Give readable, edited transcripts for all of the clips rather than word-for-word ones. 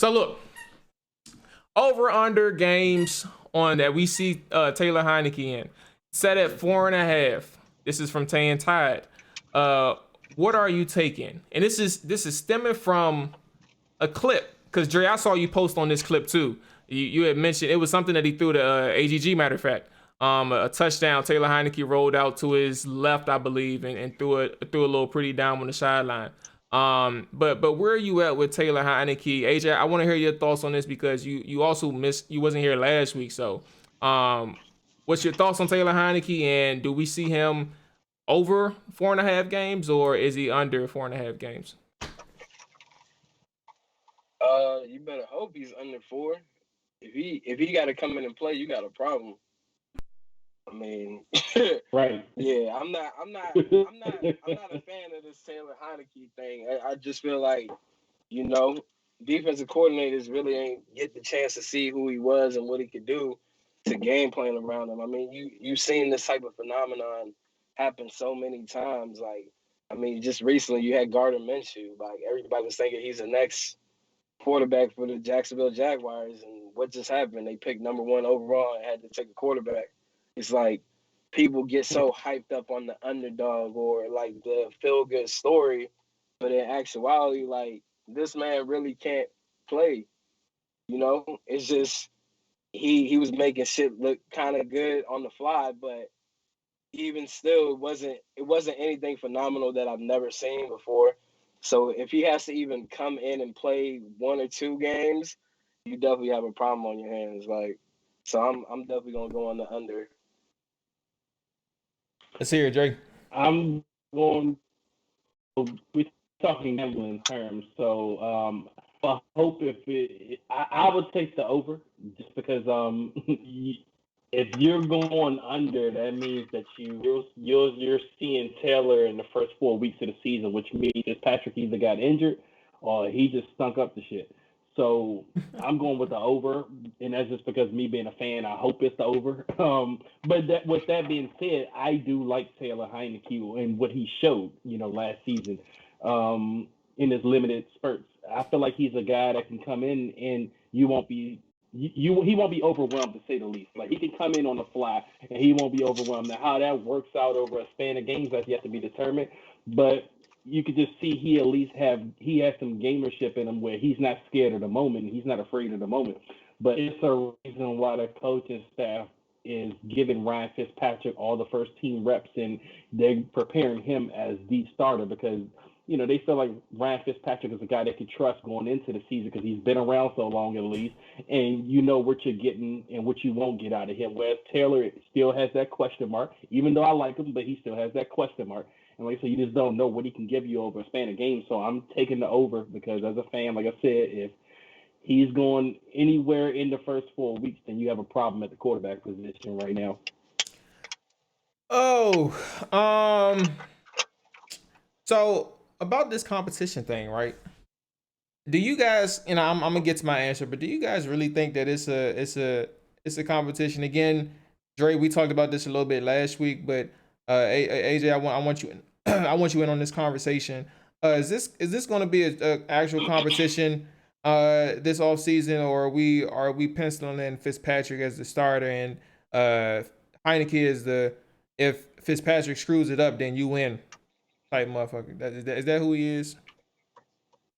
So look, over under games on that we see Taylor Heinicke in set at 4.5. This is from Tay and Tide. What are you taking? And this is stemming from a clip, because Dre, I saw you post on this clip too. You had mentioned it was something that he threw to AGG. Matter of fact, a touchdown. Taylor Heinicke rolled out to his left, I believe, and threw a little pretty down on the sideline. But where are you at with Taylor Heinicke? AJ, I want to hear your thoughts on this because you also you wasn't here last week. So, what's your thoughts on Taylor Heinicke, and do we see him over 4.5 games, or is he under 4.5 games? You better hope he's under 4. If he got to come in and play, you got a problem. I mean, right? Yeah, I'm not a fan of this Taylor Heinicke thing. I just feel like, defensive coordinators really ain't get the chance to see who he was and what he could do to game plan around him. I mean, you've seen this type of phenomenon happen so many times. Like, I mean, just recently you had Gardner Minshew. Like, everybody was thinking he's the next quarterback for the Jacksonville Jaguars, and what just happened? They picked number 1 overall and had to take a quarterback. It's like people get so hyped up on the underdog or like the feel-good story, but in actuality, like, this man really can't play. It's just he was making shit look kind of good on the fly, but even still, it wasn't anything phenomenal that I've never seen before. So if he has to even come in and play 1 or 2 games, you definitely have a problem on your hands. Like, so I'm definitely gonna go on the under. Let's hear it, Drake. I'm going. We're talking gambling terms, so I hope I would take the over, just because if you're going under, that means that you're seeing Taylor in the first 4 weeks of the season, which means Fitzpatrick either got injured or he just stunk up the shit. So I'm going with the over, and that's just because me being a fan, I hope it's the over. But with that being said, I do like Taylor Heinicke and what he showed, last season in his limited spurts. I feel like he's a guy that can come in and he won't be overwhelmed, to say the least. Like, he can come in on the fly and he won't be overwhelmed. Now, how that works out over a span of games, that's yet to be determined. But you could just see he has some gamership in him where he's not scared of the moment. He's not afraid of the moment. But it's a reason why the coaching staff is giving Ryan Fitzpatrick all the first team reps, and they're preparing him as the starter because, they feel like Ryan Fitzpatrick is a guy they could trust going into the season because he's been around so long at least, and you know what you're getting and what you won't get out of him. Whereas Taylor still has that question mark, even though I like him, but he still has that question mark. And like I said, you just don't know what he can give you over a span of games. So I'm taking the over because, as a fan, like I said, if he's going anywhere in the first 4 weeks, then you have a problem at the quarterback position right now. So about this competition thing, right? Do you guys, I'm gonna get to my answer, but do you guys really think that it's a competition? Again, Dre, we talked about this a little bit last week, but AJ, I want you I want you in on this conversation. Is this going to be an actual competition this off season, or are we penciling in Fitzpatrick as the starter and Heinicke is if Fitzpatrick screws it up, then you win type motherfucker? Is that who he is?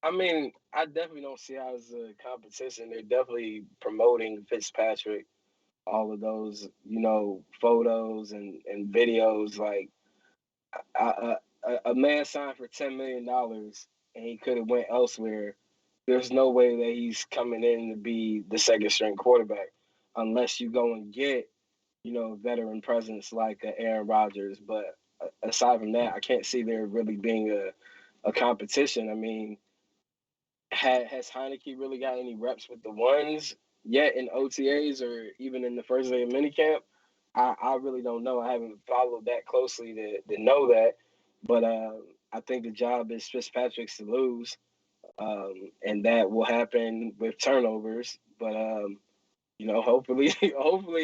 I mean, I definitely don't see how it's a competition. They're definitely promoting Fitzpatrick, all of those, photos and videos. Like, a man signed for $10 million and he could have went elsewhere. There's no way that he's coming in to be the second string quarterback unless you go and get, veteran presence like Aaron Rodgers. But aside from that, I can't see there really being a competition. I mean, has Heinicke really got any reps with the ones yet in OTAs or even in the first day of minicamp? I really don't know. I haven't followed that closely to know that. But I think the job is Fitzpatrick's to lose, and that will happen with turnovers. But hopefully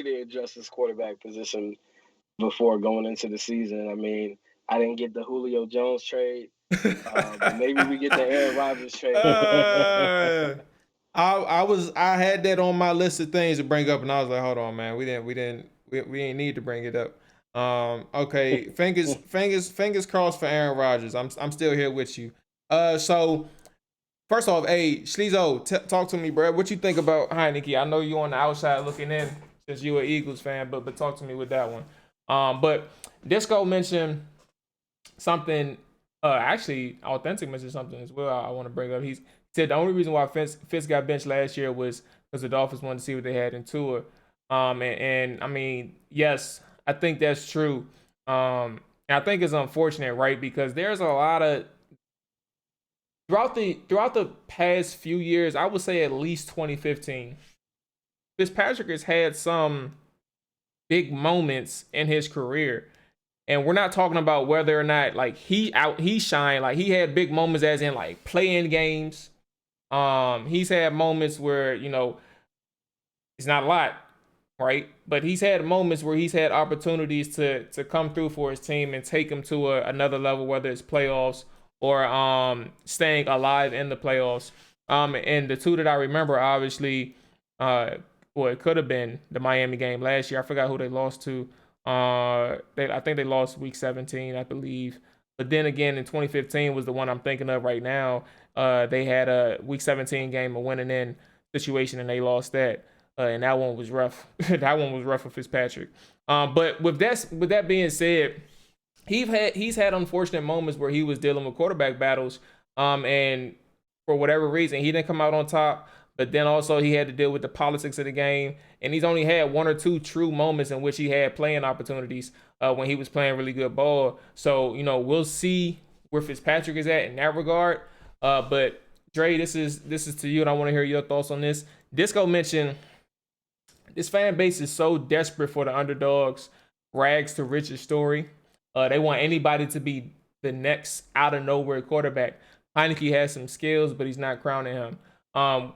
they address this quarterback position before going into the season. I mean, I didn't get the Julio Jones trade, but maybe we get the Aaron Rodgers trade. I had that on my list of things to bring up, and I was like, hold on, man, we ain't need to bring it up. Okay, fingers crossed for Aaron Rodgers. I'm still here with you. So first off, hey Schlezo, talk to me, bro. What you think about Heinicke? I know you on the outside looking in since you an Eagles fan, but talk to me with that one. But Disco mentioned something. Actually, Authentic mentioned something as well. I want to bring up. He said the only reason why Fitz got benched last year was because the Dolphins wanted to see what they had in Tua. And I mean, yes, I think that's true. And I think it's unfortunate, right? Because there's a lot of throughout the past few years, I would say at least 2015, Fitzpatrick has had some big moments in his career. And we're not talking about whether or not like he shined. Like he had big moments as in like playing games. He's had moments where, it's not a lot, right? But he's had moments where he's had opportunities to come through for his team and take him to another level, whether it's playoffs or staying alive in the playoffs. And the two that I remember, obviously, it could have been the Miami game last year. I forgot who they lost to. I think they lost week 17, I believe. But then again, in 2015 was the one I'm thinking of right now. They had a week 17 game, a winning in situation, and they lost that. And that one was rough. That one was rough for Fitzpatrick. But with that being said, he's had unfortunate moments where he was dealing with quarterback battles. And for whatever reason, he didn't come out on top. But then also he had to deal with the politics of the game. And he's only had one or two true moments in which he had playing opportunities when he was playing really good ball. So, we'll see where Fitzpatrick is at in that regard. But Dre, this is to you, and I want to hear your thoughts on this. Disco mentioned this fan base is so desperate for the underdogs, rags to riches story. They want anybody to be the next out of nowhere quarterback. Heinicke has some skills, but he's not crowning him.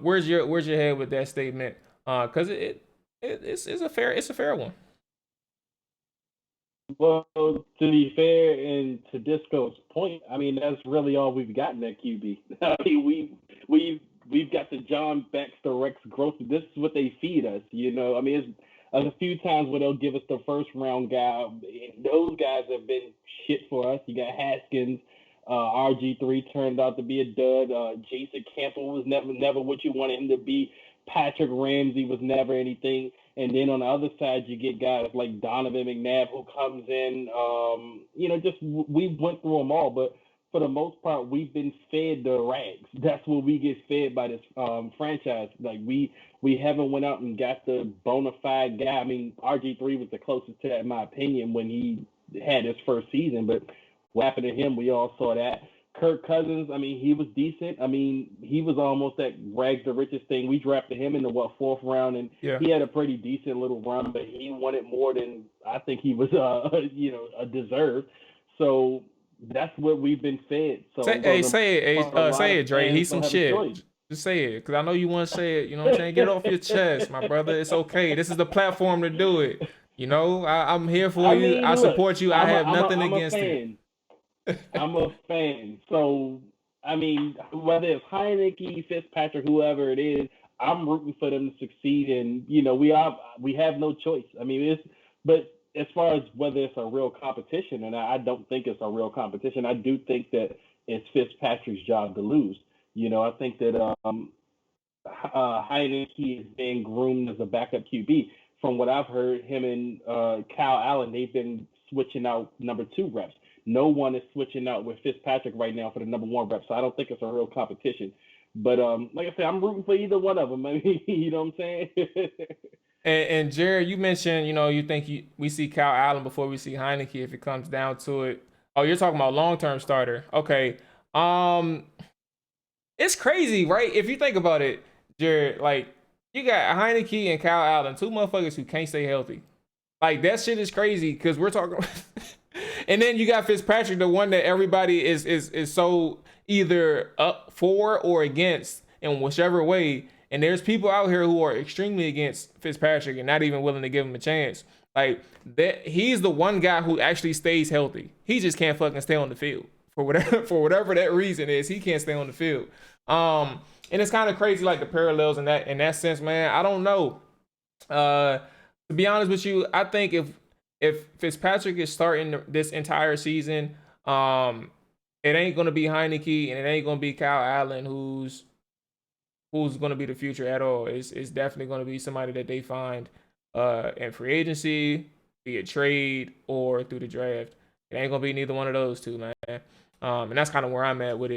Where's your head with that statement? Because it's a fair one. Well, to be fair, and to Disco's point, I mean that's really all we've gotten at QB. I mean we've got the John Baxter, Rex Gross. This is what they feed us. I mean it's a few times where they'll give us the first round guy. Those guys have been shit for us. You got Haskins. RG3 turned out to be a dud. Jason Campbell was never what you wanted him to be. Patrick Ramsey was never anything. And then on the other side, you get guys like Donovan McNabb who comes in. We went through them all, but for the most part, we've been fed the rags. That's what we get fed by this franchise. Like we haven't went out and got the bona fide guy. I mean, RG3 was the closest to that, in my opinion, when he had his first season, but what happened to him, we all saw that. Kirk Cousins, I mean, he was decent. I mean, he was almost that rags to riches thing. We drafted him in the fourth round, and he had a pretty decent little run, but he wanted more than I think he was, deserved. So that's what we've been fed. So say it, Dre. He's some shit. Just say it, because I know you want to say it. You know what I'm saying? Get it off your chest, my brother. It's okay. This is the platform to do it. I'm here for you. I support you. I have nothing against it. I'm a fan. So, I mean, whether it's Heinicke, Fitzpatrick, whoever it is, I'm rooting for them to succeed. And, we have no choice. I mean, but as far as whether it's a real competition, and I don't think it's a real competition, I do think that it's Fitzpatrick's job to lose. I think that Heinicke is being groomed as a backup QB. From what I've heard, him and Kyle Allen, they've been switching out number 2 reps. No one is switching out with Fitzpatrick right now for the number 1 rep, so I don't think it's a real competition. But like I said, I'm rooting for either one of them. I mean, you know what I'm saying? and Jared, you mentioned, you think we see Kyle Allen before we see Heinicke if it comes down to it. Oh, you're talking about long-term starter. Okay. It's crazy, right? If you think about it, Jared, like you got Heinicke and Kyle Allen, 2 motherfuckers who can't stay healthy. Like that shit is crazy because we're talking. And then you got Fitzpatrick, the one that everybody is so either up for or against in whichever way. And there's people out here who are extremely against Fitzpatrick and not even willing to give him a chance. Like that, he's the one guy who actually stays healthy. He just can't fucking stay on the field for whatever that reason is. He can't stay on the field. And And it's kind of crazy, like the parallels in that sense, man. I don't know. To be honest with you, I think if Fitzpatrick is starting this entire season, it ain't gonna be Heinicke and it ain't gonna be Kyle Allen who's gonna be the future at all. It's definitely gonna be somebody that they find in free agency, be it trade or through the draft. It ain't gonna be neither one of those two, man. And that's kind of where I'm at with it.